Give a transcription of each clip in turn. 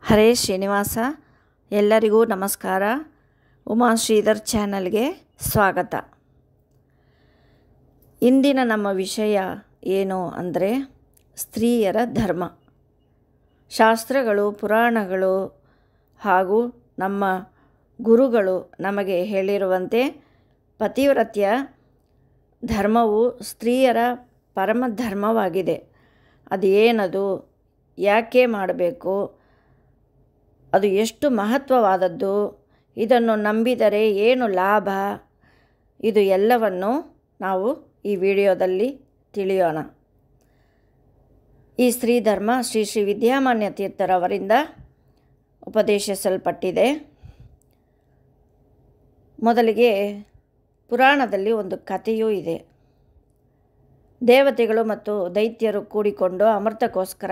ಹರೇ ಶ್ರೀನಿವಾಸ. ಎಲ್ಲರಿಗೂ ನಮಸ್ಕಾರ. ಉಮಾ ಶ್ರೀಧರ್ ಚಾನಲ್ಗೆ ಸ್ವಾಗತ. ಇಂದಿನ ನಮ್ಮ ವಿಷಯ ಏನು ಅಂದರೆ ಸ್ತ್ರೀಯರ ಧರ್ಮ. ಶಾಸ್ತ್ರಗಳು, ಪುರಾಣಗಳು ಹಾಗೂ ನಮ್ಮ ಗುರುಗಳು ನಮಗೆ ಹೇಳಿರುವಂತೆ ಪತಿವ್ರತ್ಯ ಧರ್ಮವು ಸ್ತ್ರೀಯರ ಪರಮ ಧರ್ಮವಾಗಿದೆ. ಅದು ಏನದು, ಯಾಕೆ ಮಾಡಬೇಕು, ಅದು ಎಷ್ಟು ಮಹತ್ವವಾದದ್ದು, ಇದನ್ನು ನಂಬಿದರೆ ಏನು ಲಾಭ, ಇದು ಎಲ್ಲವನ್ನು ನಾವು ಈ ವಿಡಿಯೋದಲ್ಲಿ ತಿಳಿಯೋಣ. ಈ ಸ್ತ್ರೀ ಧರ್ಮ ಶ್ರೀ ಶ್ರೀ ವಿದ್ಯಾಮಾನ್ಯ ತೀರ್ಥರವರಿಂದ ಉಪದೇಶಿಸಲ್ಪಟ್ಟಿದೆ. ಮೊದಲಿಗೆ ಪುರಾಣದಲ್ಲಿ ಒಂದು ಕಥೆಯೂ ಇದೆ. ದೇವತೆಗಳು ಮತ್ತು ದೈತ್ಯರು ಕೂಡಿಕೊಂಡು ಅಮೃತಕ್ಕೋಸ್ಕರ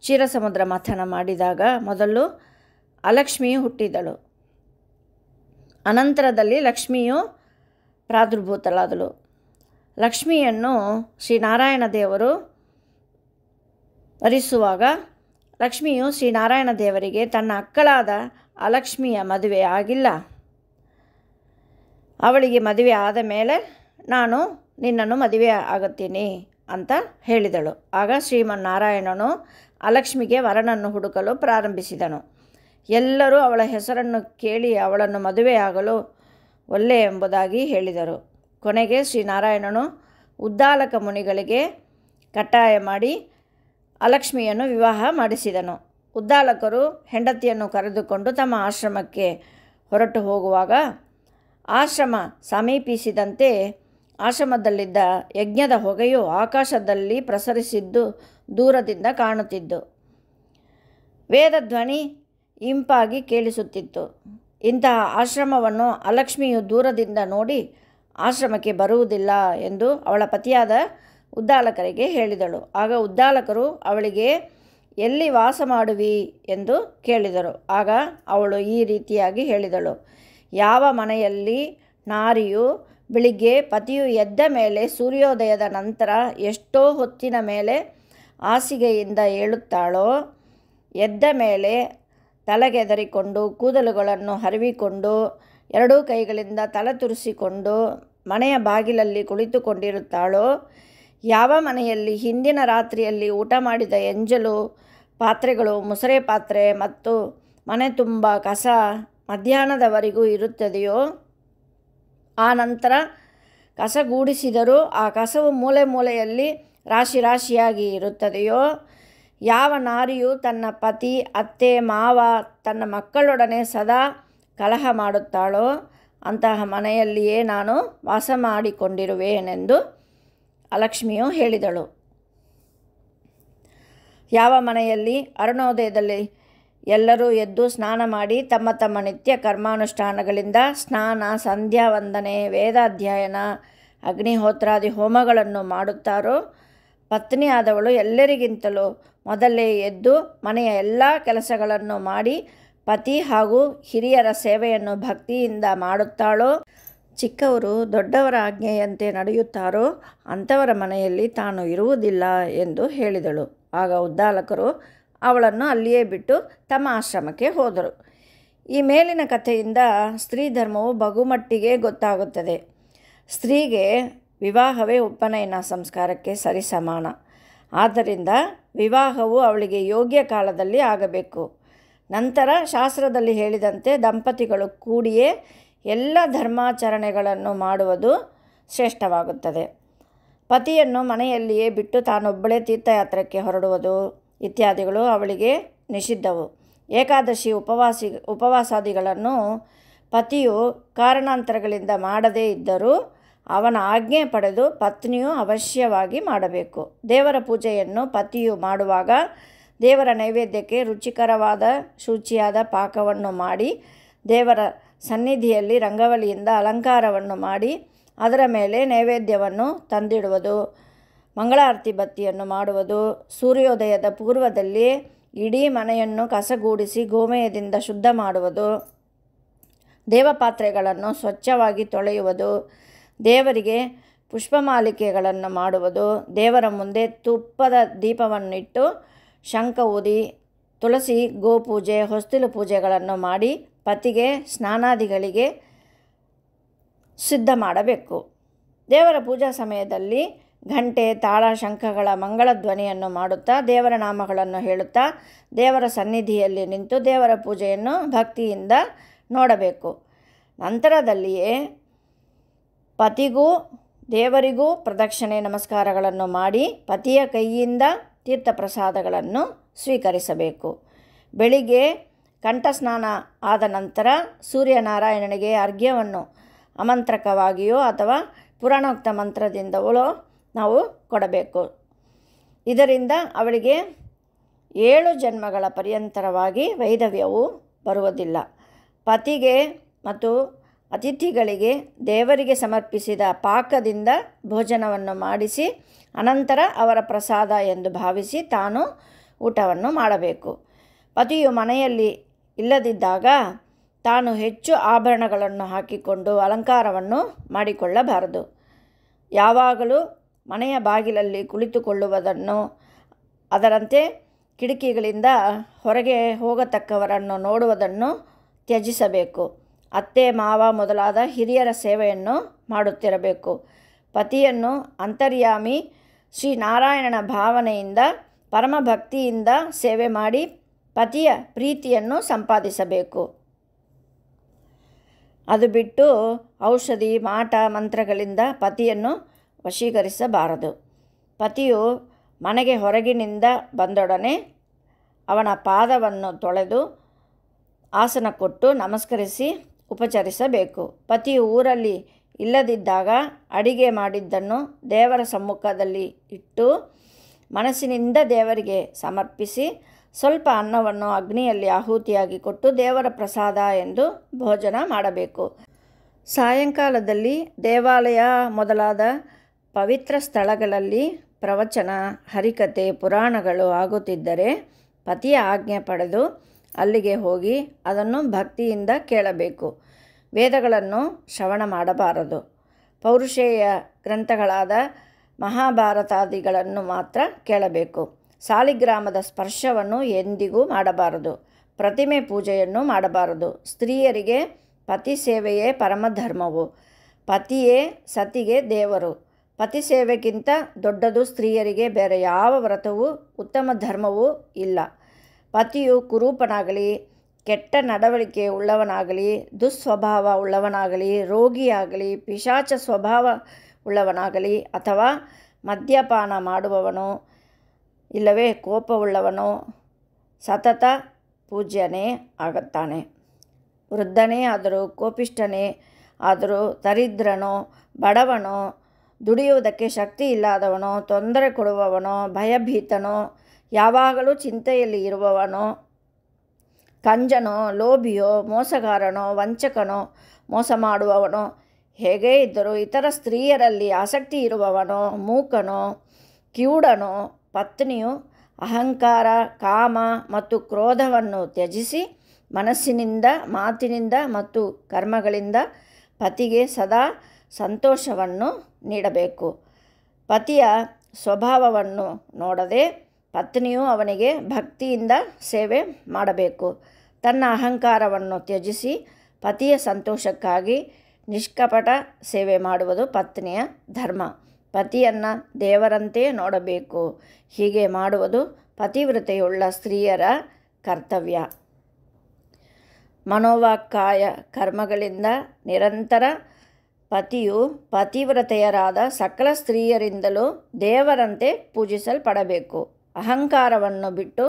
ಕ್ಷೀರಸಮುದ್ರ ಮಥನ ಮಾಡಿದಾಗ ಮೊದಲು ಅಲಕ್ಷ್ಮಿಯು ಹುಟ್ಟಿದಳು. ಅನಂತರದಲ್ಲಿ ಲಕ್ಷ್ಮಿಯು ಪ್ರಾದುರ್ಭೂತಳಾದಳು. ಲಕ್ಷ್ಮಿಯನ್ನು ಶ್ರೀನಾರಾಯಣ ದೇವರು ವರಿಸುವಾಗ ಲಕ್ಷ್ಮಿಯು ಶ್ರೀನಾರಾಯಣ ದೇವರಿಗೆ ತನ್ನ ಅಕ್ಕಳಾದ ಅಲಕ್ಷ್ಮಿಯ ಮದುವೆ ಆಗಿಲ್ಲ, ಅವಳಿಗೆ ಮದುವೆ ಆದ ಮೇಲೆ ನಾನು ನಿನ್ನನ್ನು ಮದುವೆ ಆಗುತ್ತೀನಿ ಅಂತ ಹೇಳಿದಳು. ಆಗ ಶ್ರೀಮನ್ನಾರಾಯಣನು ಅಲಕ್ಷ್ಮಿಗೆ ವರನನ್ನು ಹುಡುಕಲು ಪ್ರಾರಂಭಿಸಿದನು. ಎಲ್ಲರೂ ಅವಳ ಹೆಸರನ್ನು ಕೇಳಿ ಅವಳನ್ನು ಮದುವೆಯಾಗಲು ಒಲ್ಲೆ ಎಂಬುದಾಗಿ ಹೇಳಿದರು. ಕೊನೆಗೆ ಶ್ರೀನಾರಾಯಣನು ಉದ್ದಾಲಕ ಮುನಿಗಳಿಗೆ ಕಟ್ಟಾಯ ಮಾಡಿ ಅಲಕ್ಷ್ಮಿಯನ್ನು ವಿವಾಹ ಮಾಡಿಸಿದನು. ಉದ್ದಾಲಕರು ಹೆಂಡತಿಯನ್ನು ಕರೆದುಕೊಂಡು ತಮ್ಮ ಆಶ್ರಮಕ್ಕೆ ಹೊರಟು ಹೋಗುವಾಗ ಆಶ್ರಮ ಸಮೀಪಿಸಿದಂತೆ ಆಶ್ರಮದಲ್ಲಿದ್ದ ಯಜ್ಞದ ಹೊಗೆಯು ಆಕಾಶದಲ್ಲಿ ಪ್ರಸರಿಸಿದ್ದು ದೂರದಿಂದ ಕಾಣುತ್ತಿದ್ದು, ವೇದಧ್ವನಿ ಇಂಪಾಗಿ ಕೇಳಿಸುತ್ತಿತ್ತು. ಇಂತಹ ಆಶ್ರಮವನ್ನು ಅಲಕ್ಷ್ಮಿಯು ದೂರದಿಂದ ನೋಡಿ ಆಶ್ರಮಕ್ಕೆ ಬರುವುದಿಲ್ಲ ಎಂದು ಅವಳ ಪತಿಯಾದ ಉದ್ದಾಲಕರಿಗೆ ಹೇಳಿದಳು. ಆಗ ಉದ್ದಾಲಕರು ಅವಳಿಗೆ ಎಲ್ಲಿ ವಾಸ ಮಾಡುವಿ ಎಂದು ಕೇಳಿದರು. ಆಗ ಅವಳು ಈ ರೀತಿಯಾಗಿ ಹೇಳಿದಳು: ಯಾವ ಮನೆಯಲ್ಲಿ ನಾರಿಯು ಬೆಳಿಗ್ಗೆ ಪತಿಯು ಎದ್ದ ಮೇಲೆ ಸೂರ್ಯೋದಯದ ನಂತರ ಎಷ್ಟೋ ಹೊತ್ತಿನ ಮೇಲೆ ಹಾಸಿಗೆಯಿಂದ ಏಳುತ್ತಾಳೋ, ಎದ್ದ ಮೇಲೆ ತಲೆಗೆದರಿಕೊಂಡು ಕೂದಲುಗಳನ್ನು ಹರಿವಿಕೊಂಡು ಎರಡೂ ಕೈಗಳಿಂದ ತಲೆ ತುರಿಸಿಕೊಂಡು ಮನೆಯ ಬಾಗಿಲಲ್ಲಿ ಕುಳಿತುಕೊಂಡಿರುತ್ತಾಳೋ, ಯಾವ ಮನೆಯಲ್ಲಿ ಹಿಂದಿನ ರಾತ್ರಿಯಲ್ಲಿ ಊಟ ಮಾಡಿದ ಎಂಜಲು ಪಾತ್ರೆಗಳು, ಮುಸರೆ ಪಾತ್ರೆ ಮತ್ತು ಮನೆ ತುಂಬ ಕಸ ಮಧ್ಯಾಹ್ನದವರೆಗೂ ಇರುತ್ತದೆಯೋ, ಆ ನಂತರ ಕಸಗೂಡಿಸಿದರೂ ಆ ಕಸವು ಮೂಲೆ ಮೂಲೆಯಲ್ಲಿ ರಾಶಿ ರಾಶಿಯಾಗಿ ಇರುತ್ತದೆಯೋ, ಯಾವ ನಾರಿಯು ತನ್ನ ಪತಿ, ಅತ್ತೆ, ಮಾವ, ತನ್ನ ಮಕ್ಕಳೊಡನೆ ಸದಾ ಕಲಹ ಮಾಡುತ್ತಾಳೋ ಅಂತಹ ಮನೆಯಲ್ಲಿಯೇ ನಾನು ವಾಸ ಮಾಡಿಕೊಂಡಿರುವೆನೆಂದು ಅಲಕ್ಷ್ಮಿಯು ಹೇಳಿದಳು. ಯಾವ ಮನೆಯಲ್ಲಿ ಅರುಣೋದಯದಲ್ಲಿ ಎಲ್ಲರೂ ಎದ್ದು ಸ್ನಾನ ಮಾಡಿ ತಮ್ಮ ತಮ್ಮ ನಿತ್ಯ ಕರ್ಮಾನುಷ್ಠಾನಗಳಿಂದ ಸ್ನಾನ, ಸಂಧ್ಯಾ ವಂದನೆ, ವೇದಾಧ್ಯಯನ, ಅಗ್ನಿಹೋತ್ರಾದಿ ಹೋಮಗಳನ್ನು ಮಾಡುತ್ತಾರೋ, ಪತ್ನಿಯಾದವಳು ಎಲ್ಲರಿಗಿಂತಲೂ ಮೊದಲೇ ಎದ್ದು ಮನೆಯ ಎಲ್ಲ ಕೆಲಸಗಳನ್ನು ಮಾಡಿ ಪತಿ ಹಾಗೂ ಹಿರಿಯರ ಸೇವೆಯನ್ನು ಭಕ್ತಿಯಿಂದ ಮಾಡುತ್ತಾಳೋ, ಚಿಕ್ಕವರು ದೊಡ್ಡವರ ಆಜ್ಞೆಯಂತೆ ನಡೆಯುತ್ತಾರೋ ಅಂಥವರ ಮನೆಯಲ್ಲಿ ತಾನು ಇರುವುದಿಲ್ಲ ಎಂದು ಹೇಳಿದಳು. ಆಗ ಉದ್ದಾಲಕರು ಅವಳನ್ನು ಅಲ್ಲಿಯೇ ಬಿಟ್ಟು ತಮ್ಮ ಆಶ್ರಮಕ್ಕೆ ಹೋದರು. ಈ ಮೇಲಿನ ಕಥೆಯಿಂದ ಸ್ತ್ರೀ ಧರ್ಮವು ಬಹುಮಟ್ಟಿಗೆ ಗೊತ್ತಾಗುತ್ತದೆ. ಸ್ತ್ರೀಗೆ ವಿವಾಹವೇ ಉಪನಯನ ಸಂಸ್ಕಾರಕ್ಕೆ ಸರಿಸಮಾನ. ಆದ್ದರಿಂದ ವಿವಾಹವು ಅವಳಿಗೆ ಯೋಗ್ಯ ಕಾಲದಲ್ಲಿ ಆಗಬೇಕು. ನಂತರ ಶಾಸ್ತ್ರದಲ್ಲಿ ಹೇಳಿದಂತೆ ದಂಪತಿಗಳು ಕೂಡಿಯೇ ಎಲ್ಲ ಧರ್ಮಾಚರಣೆಗಳನ್ನು ಮಾಡುವುದು ಶ್ರೇಷ್ಠವಾಗುತ್ತದೆ. ಪತಿಯನ್ನು ಮನೆಯಲ್ಲಿಯೇ ಬಿಟ್ಟು ತಾನೊಬ್ಬಳೇ ತೀರ್ಥಯಾತ್ರೆಗೆ ಹೊರಡುವುದು ಇತ್ಯಾದಿಗಳು ಅವಳಿಗೆ ನಿಷಿದ್ಧವು. ಏಕಾದಶಿ ಉಪವಾಸಾದಿಗಳನ್ನು ಪತಿಯು ಕಾರಣಾಂತರಗಳಿಂದ ಮಾಡದೇ ಇದ್ದರೂ ಅವನ ಆಜ್ಞೆ ಪಡೆದು ಪತ್ನಿಯು ಅವಶ್ಯವಾಗಿ ಮಾಡಬೇಕು. ದೇವರ ಪೂಜೆಯನ್ನು ಪತಿಯು ಮಾಡುವಾಗ ದೇವರ ನೈವೇದ್ಯಕ್ಕೆ ರುಚಿಕರವಾದ ಶುಚಿಯಾದ ಪಾಕವನ್ನು ಮಾಡಿ ದೇವರ ಸನ್ನಿಧಿಯಲ್ಲಿ ರಂಗವಲಿಯಿಂದ ಅಲಂಕಾರವನ್ನು ಮಾಡಿ ಅದರ ಮೇಲೆ ನೈವೇದ್ಯವನ್ನು ತಂದಿಡುವುದು, ಮಂಗಳಾರತಿ ಬತ್ತಿಯನ್ನು ಮಾಡುವುದು, ಸೂರ್ಯೋದಯದ ಪೂರ್ವದಲ್ಲಿ ಇಡೀ ಮನೆಯನ್ನು ಕಸಗೂಡಿಸಿ ಗೋಮಯದಿಂದ ಶುದ್ಧ ಮಾಡುವುದು, ದೇವಪಾತ್ರೆಗಳನ್ನು ಸ್ವಚ್ಛವಾಗಿ ತೊಳೆಯುವುದು, ದೇವರಿಗೆ ಪುಷ್ಪಮಾಲಿಕೆಗಳನ್ನು ಮಾಡುವುದು, ದೇವರ ಮುಂದೆ ತುಪ್ಪದ ದೀಪವನ್ನಿಟ್ಟು ಶಂಖ ಊದಿ ತುಳಸಿ ಗೋಪೂಜೆ ಹೊಸ್ತಿಲು ಪೂಜೆಗಳನ್ನು ಮಾಡಿ ಪತಿಗೆ ಸ್ನಾನಾದಿಗಳಿಗೆ ಸಿದ್ಧ ಮಾಡಬೇಕು. ದೇವರ ಪೂಜಾ ಸಮಯದಲ್ಲಿ ಘಂಟೆ ತಾಳ ಶಂಖಗಳ ಮಂಗಳ ಧ್ವನಿಯನ್ನು ಮಾಡುತ್ತಾ ದೇವರ ನಾಮಗಳನ್ನು ಹೇಳುತ್ತಾ ದೇವರ ಸನ್ನಿಧಿಯಲ್ಲಿ ನಿಂತು ದೇವರ ಪೂಜೆಯನ್ನು ಭಕ್ತಿಯಿಂದ ನೋಡಬೇಕು. ನಂತರದಲ್ಲಿಯೇ ಪತಿಗೂ ದೇವರಿಗೂ ಪ್ರದಕ್ಷಿಣೆ ನಮಸ್ಕಾರಗಳನ್ನು ಮಾಡಿ ಪತಿಯ ಕೈಯಿಂದ ತೀರ್ಥಪ್ರಸಾದಗಳನ್ನು ಸ್ವೀಕರಿಸಬೇಕು. ಬೆಳಿಗ್ಗೆ ಕಂಠಸ್ನಾನ ಆದ ನಂತರ ಸೂರ್ಯನಾರಾಯಣನಿಗೆ ಅರ್ಘ್ಯವನ್ನು ಆಮಂತ್ರಕವಾಗಿಯೋ ಅಥವಾ ಪುರಾಣೋಕ್ತ ಮಂತ್ರದಿಂದಲೋ ನಾವು ಕೊಡಬೇಕು. ಇದರಿಂದ ಅವಳಿಗೆ 7 ಜನ್ಮಗಳ ಪರ್ಯಂತರವಾಗಿ ವೈಧವ್ಯವು ಬರುವುದಿಲ್ಲ. ಪತಿಗೆ ಮತ್ತು ಅತಿಥಿಗಳಿಗೆ ದೇವರಿಗೆ ಸಮರ್ಪಿಸಿದ ಪಾಕದಿಂದ ಭೋಜನವನ್ನು ಮಾಡಿಸಿ ಅನಂತರ ಅವರ ಪ್ರಸಾದ ಎಂದು ಭಾವಿಸಿ ತಾನು ಊಟವನ್ನು ಮಾಡಬೇಕು. ಪತಿಯು ಮನೆಯಲ್ಲಿ ಇಲ್ಲದಿದ್ದಾಗ ತಾನು ಹೆಚ್ಚು ಆಭರಣಗಳನ್ನು ಹಾಕಿಕೊಂಡು ಅಲಂಕಾರವನ್ನು ಮಾಡಿಕೊಳ್ಳಬಾರದು. ಯಾವಾಗಲೂ ಮನೆಯ ಬಾಗಿಲಲ್ಲಿ ಕುಳಿತುಕೊಳ್ಳುವುದನ್ನು, ಅದರಂತೆ ಕಿಟಕಿಗಳಿಂದ ಹೊರಗೆ ಹೋಗತಕ್ಕವರನ್ನು ನೋಡುವುದನ್ನು ತ್ಯಜಿಸಬೇಕು. ಅತ್ತೆ ಮಾವ ಮೊದಲಾದ ಹಿರಿಯರ ಸೇವೆಯನ್ನು ಮಾಡುತ್ತಿರಬೇಕು. ಪತಿಯನ್ನು ಅಂತರ್ಯಾಮಿ ಶ್ರೀನಾರಾಯಣನ ಭಾವನೆಯಿಂದ ಪರಮಭಕ್ತಿಯಿಂದ ಸೇವೆ ಮಾಡಿ ಪತಿಯ ಪ್ರೀತಿಯನ್ನು ಸಂಪಾದಿಸಬೇಕು. ಅದು ಬಿಟ್ಟು ಔಷಧಿ ಮಾಟ ಮಂತ್ರಗಳಿಂದ ಪತಿಯನ್ನು ವಶೀಕರಿಸಬಾರದು. ಪತಿಯು ಮನೆಗೆ ಹೊರಗಿನಿಂದ ಬಂದೊಡನೆ ಅವನ ಪಾದವನ್ನು ತೊಳೆದು ಆಸನ ಕೊಟ್ಟು ನಮಸ್ಕರಿಸಿ ಉಪಚರಿಸಬೇಕು. ಪತಿಯು ಊರಲ್ಲಿ ಇಲ್ಲದಿದ್ದಾಗ ಅಡಿಗೆ ಮಾಡಿದ್ದನ್ನು ದೇವರ ಸಮ್ಮುಖದಲ್ಲಿ ಇಟ್ಟು ಮನಸ್ಸಿನಿಂದ ದೇವರಿಗೆ ಸಮರ್ಪಿಸಿ ಸ್ವಲ್ಪ ಅನ್ನವನ್ನು ಅಗ್ನಿಯಲ್ಲಿ ಆಹುತಿಯಾಗಿ ಕೊಟ್ಟು ದೇವರ ಪ್ರಸಾದ ಎಂದು ಭೋಜನ ಮಾಡಬೇಕು. ಸಾಯಂಕಾಲದಲ್ಲಿ ದೇವಾಲಯ ಮೊದಲಾದ ಪವಿತ್ರ ಸ್ಥಳಗಳಲ್ಲಿ ಪ್ರವಚನ, ಹರಿಕತೆ, ಪುರಾಣಗಳು ಆಗುತ್ತಿದ್ದರೆ ಪತಿಯ ಆಜ್ಞೆ ಪಡೆದು ಅಲ್ಲಿಗೆ ಹೋಗಿ ಅದನ್ನು ಭಕ್ತಿಯಿಂದ ಕೇಳಬೇಕು. ವೇದಗಳನ್ನು ಶ್ರವಣ ಮಾಡಬಾರದು. ಪೌರುಷೇಯ ಗ್ರಂಥಗಳಾದ ಮಹಾಭಾರತಾದಿಗಳನ್ನು ಮಾತ್ರ ಕೇಳಬೇಕು. ಸಾಲಿಗ್ರಾಮದ ಸ್ಪರ್ಶವನ್ನು ಎಂದಿಗೂ ಮಾಡಬಾರದು. ಪ್ರತಿಮೆ ಪೂಜೆಯನ್ನು ಮಾಡಬಾರದು. ಸ್ತ್ರೀಯರಿಗೆ ಪತಿ ಸೇವೆಯೇ ಪರಮಧರ್ಮವು. ಪತಿಯೇ ಸತಿಗೆ ದೇವರು. ಪತಿ ಸೇವೆಗಿಂತ ದೊಡ್ಡದು ಸ್ತ್ರೀಯರಿಗೆ ಬೇರೆ ಯಾವ ವ್ರತವೂ ಉತ್ತಮ ಧರ್ಮವೂ ಇಲ್ಲ. ಪತಿಯು ಕುರೂಪನಾಗಲಿ, ಕೆಟ್ಟ ನಡವಳಿಕೆ ಉಳ್ಳವನಾಗಲಿ, ದುಸ್ವಭಾವ ಉಳ್ಳವನಾಗಲಿ, ರೋಗಿಯಾಗಲಿ, ಪಿಶಾಚ ಸ್ವಭಾವ ಉಳ್ಳವನಾಗಲಿ ಅಥವಾ ಮದ್ಯಪಾನ ಮಾಡುವವನೋ ಇಲ್ಲವೇ ಕೋಪವುಳ್ಳವನೋ ಸತತ ಪೂಜ್ಯನೇ ಆಗುತ್ತಾನೆ. ವೃದ್ಧನೇ ಆದರೂ, ಕೋಪಿಷ್ಠನೇ ಆದರೂ, ದರಿದ್ರನೋ ಬಡವನೋ, ದುಡಿಯುವುದಕ್ಕೆ ಶಕ್ತಿ ಇಲ್ಲದವನೋ, ತೊಂದರೆ ಕೊಡುವವನೋ, ಭಯಭೀತನೋ, ಯಾವಾಗಲೂ ಚಿಂತೆಯಲ್ಲಿ ಇರುವವನೋ, ಕಂಜನೋ, ಲೋಭಿಯೋ, ಮೋಸಗಾರನೋ, ವಂಚಕನೋ, ಮೋಸ ಮಾಡುವವನೋ, ಹೇಗೇ ಇದ್ದರೂ ಇತರ ಸ್ತ್ರೀಯರಲ್ಲಿ ಆಸಕ್ತಿ ಇರುವವನೋ, ಮೂಕನೋ, ಕಿವುಡನೋ, ಪತ್ನಿಯು ಅಹಂಕಾರ, ಕಾಮ ಮತ್ತು ಕ್ರೋಧವನ್ನು ತ್ಯಜಿಸಿ ಮನಸ್ಸಿನಿಂದ, ಮಾತಿನಿಂದ ಮತ್ತು ಕರ್ಮಗಳಿಂದ ಪತಿಗೆ ಸದಾ ಸಂತೋಷವನ್ನು ನೀಡಬೇಕು. ಪತಿಯ ಸ್ವಭಾವವನ್ನು ನೋಡದೆ ಪತ್ನಿಯು ಅವನಿಗೆ ಭಕ್ತಿಯಿಂದ ಸೇವೆ ಮಾಡಬೇಕು. ತನ್ನ ಅಹಂಕಾರವನ್ನು ತ್ಯಜಿಸಿ ಪತಿಯ ಸಂತೋಷಕ್ಕಾಗಿ ನಿಷ್ಕಪಟ ಸೇವೆ ಮಾಡುವುದು ಪತ್ನಿಯ ಧರ್ಮ. ಪತಿಯನ್ನು ದೇವರಂತೆ ನೋಡಬೇಕು. ಹೀಗೆ ಮಾಡುವುದು ಪತಿವ್ರತೆಯುಳ್ಳ ಸ್ತ್ರೀಯರ ಕರ್ತವ್ಯ. ಮನೋವಾಕ್ಕಾಯ ಕರ್ಮಗಳಿಂದ ನಿರಂತರ ಪತಿಯು ಪತಿವ್ರತೆಯರಾದ ಸಕಲ ಸ್ತ್ರೀಯರಿಂದಲೂ ದೇವರಂತೆ ಪೂಜಿಸಲ್ಪಡಬೇಕು. ಅಹಂಕಾರವನ್ನು ಬಿಟ್ಟು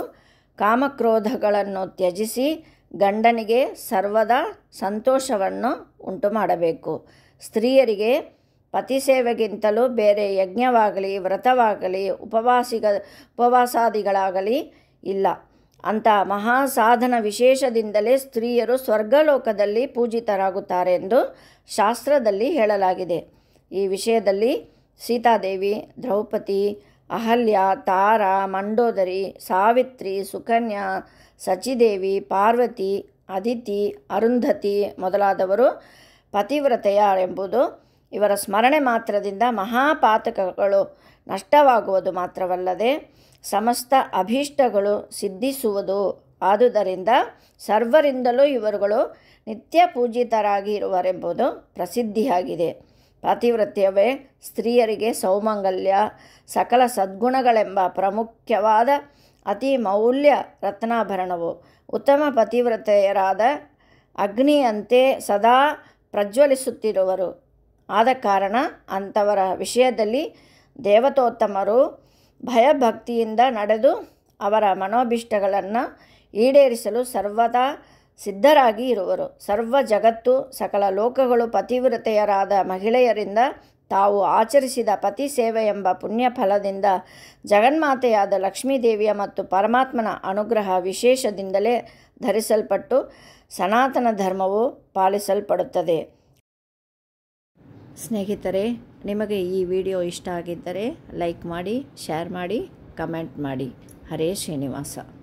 ಕಾಮಕ್ರೋಧಗಳನ್ನು ತ್ಯಜಿಸಿ ಗಂಡನಿಗೆ ಸರ್ವದಾ ಸಂತೋಷವನ್ನು ಉಂಟು ಮಾಡಬೇಕು. ಸ್ತ್ರೀಯರಿಗೆ ಪತಿ ಸೇವೆಗಿಂತಲೂ ಬೇರೆ ಯಜ್ಞವಾಗಲಿ, ವ್ರತವಾಗಲಿ, ಉಪವಾಸಾದಿಗಳಾಗಲಿ ಇಲ್ಲ. ಅಂಥ ಮಹಾಸಾಧನ ವಿಶೇಷದಿಂದಲೇ ಸ್ತ್ರೀಯರು ಸ್ವರ್ಗಲೋಕದಲ್ಲಿ ಪೂಜಿತರಾಗುತ್ತಾರೆ ಎಂದು ಶಾಸ್ತ್ರದಲ್ಲಿ ಹೇಳಲಾಗಿದೆ. ಈ ವಿಷಯದಲ್ಲಿ ಸೀತಾದೇವಿ, ದ್ರೌಪದಿ, ಅಹಲ್ಯ, ತಾರ, ಮಂಡೋದರಿ, ಸಾವಿತ್ರಿ, ಸುಕನ್ಯಾ, ಸಚಿದೇವಿ, ಪಾರ್ವತಿ, ಅದಿತಿ, ಅರುಂಧತಿ ಮೊದಲಾದವರು ಪತಿವ್ರತೆಯರೆಂಬುದು ಇವರ ಸ್ಮರಣೆ ಮಾತ್ರದಿಂದ ಮಹಾಪಾತಕಗಳು ನಷ್ಟವಾಗುವುದು ಮಾತ್ರವಲ್ಲದೆ ಸಮಸ್ತ ಅಭೀಷ್ಟಗಳು ಸಿದ್ಧಿಸುವುದು ಆದುದರಿಂದ ಸರ್ವರಿಂದಲೂ ಇವರುಗಳು ನಿತ್ಯ ಪೂಜಿತರಾಗಿ ಇರುವರೆಂಬುದು ಪ್ರಸಿದ್ಧಿಯಾಗಿದೆ. ಪಾತಿವ್ರತ್ಯವೇ ಸ್ತ್ರೀಯರಿಗೆ ಸೌಮಂಗಲ್ಯ, ಸಕಲ ಸದ್ಗುಣಗಳೆಂಬ ಪ್ರಮುಖವಾದ ಅತಿ ಮೌಲ್ಯ ರತ್ನಾಭರಣವು. ಉತ್ತಮ ಪತಿವ್ರತೆಯರಾದ ಅಗ್ನಿಯಂತೆ ಸದಾ ಪ್ರಜ್ವಲಿಸುತ್ತಿರುವರು. ಆದ ಕಾರಣ ಅಂಥವರ ವಿಷಯದಲ್ಲಿ ದೇವತೋತ್ತಮರು ಭಯಭಕ್ತಿಯಿಂದ ನಡೆದು ಅವರ ಮನೋಭಿಷ್ಟಗಳನ್ನು ಈಡೇರಿಸಲು ಸರ್ವದಾ ಸಿದ್ಧರಾಗಿ ಇರುವರು. ಸರ್ವ ಜಗತ್ತು ಸಕಲ ಲೋಕಗಳು ಪತಿವ್ರತೆಯರಾದ ಮಹಿಳೆಯರಿಂದ ತಾವು ಆಚರಿಸಿದ ಪತಿ ಸೇವೆ ಎಂಬ ಪುಣ್ಯ ಫಲದಿಂದ ಜಗನ್ಮಾತೆಯಾದ ಲಕ್ಷ್ಮೀದೇವಿಯ ಮತ್ತು ಪರಮಾತ್ಮನ ಅನುಗ್ರಹ ವಿಶೇಷದಿಂದಲೇ ಧರಿಸಲ್ಪಟ್ಟು ಸನಾತನ ಧರ್ಮವು ಪಾಲಿಸಲ್ಪಡುತ್ತದೆ. ಸ್ನೇಹಿತರೆ, ನಿಮಗೆ ಈ ವಿಡಿಯೋ ಇಷ್ಟ ಆಗಿದ್ದರೆ ಲೈಕ್ ಮಾಡಿ, ಶೇರ್ ಮಾಡಿ, ಕಮೆಂಟ್ ಮಾಡಿ. ಹರೇ ಶ್ರೀನಿವಾಸ.